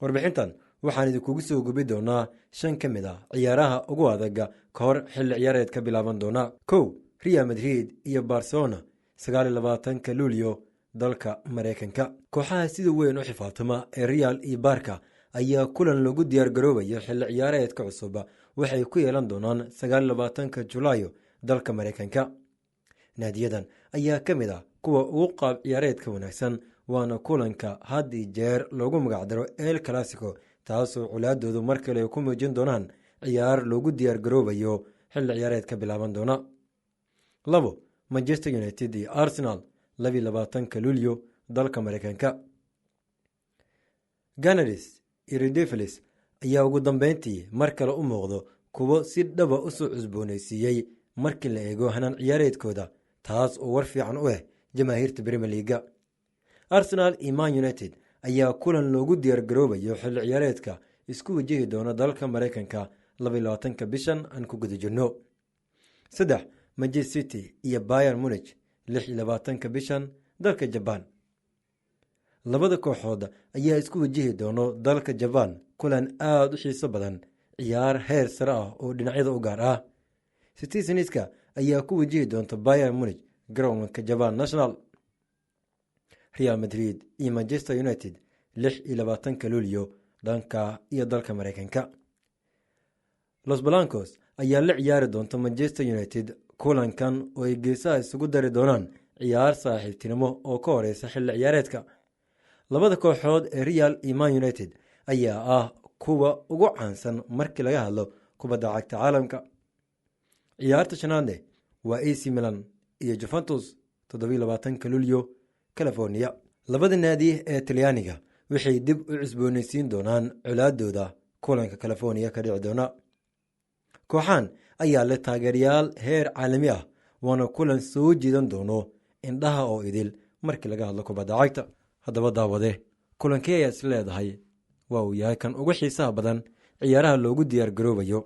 warbixintan waxaan idinkugu soo gubi doonaa 5 ka mid ah ciyaaraha ugu adaga ka hor xilli ciyaareed ka bilaaban doona. 1. Real Madrid iyo Barcelona 29 Luulyo dalka Mareykanka. Kooxaha sida weyn u xifaatama ee Real iyo Barca ayaa kulan lagu diyaar garoobayo xilli ciyaareedka cusub waxay ku yeelan doonaan 29 Julaayo dalka Mareykanka. naadiyadan ayaa ka mid ah kuwa ugu qaab ciyaareedka wanaagsan, waana kulanka had iyo jeer loogu magac daro El Clasico, taasoo culaadoodu mar kale ku muujin doonaan ciyaar loogu diyaar garoobayo xilli ciyaareed ka bilaaban doona. 2. Manchester United iyo Arsenal 22 Luulyo dalka Mareykanka. Gunners iyo Red Devils ayaa ugu dambeyntii mar kale u muuqdo kuwo si dhaba u soo cusboonaysiiyey markii la eego hanaan ciyaareedkooda, taas oo war fiican u ah jamaahiirta Premier League. Arsenal iyo Man United ayaa kulan loogu diyaar garoobayo xilli ciyaareedka isku wajihi doona dalka Mareykanka 22 bishan aan ku guda jirno. 3. Manchester City iyo Bayern Munich 26 bishan dalka Japan. labada kooxood ayaa isku wajihi doono dalka Japan kulan aad u xiiso badan, ciyaar heer sare ah oo dhinacyada u gaar ah. Citizenska ayaa ku wajihi doonta Bayern Munich garoonka Japan National. Real Madrid iyo Manchester United 26 Luulyo dhanka iyo dalka Mareykanka. Los Blancos ayaa la ciyaari doonta Manchester United kulankan oo ay geesaha isugu dari doonaan ciyaar saaxiibtinimo oo ka horeysa xilli ciyaareedka. labada kooxood ee Real iyo Man United ayaa ah kuwa ugu caansan markii laga hadlo kubadda cagta caalamka. ciyaarta shanaad waa AC Milan iyo Juventus 27 Luulyo California. labada naadi ee Talyaaniga waxay dib u cusboonaysiin doonaan culaadooda kulanka California ka dhici doona. kooxan ayaa leh taageerayaal heer caalami ah, waana kulan soo jiidan doono indhaha oo idil markii laga hadlo kubadda cagta. haddaba daawade, kulankee ayaa is leedahay waa uu yahay kan ugu xiisaha badan ciyaaraha loogu diyaar garoobayo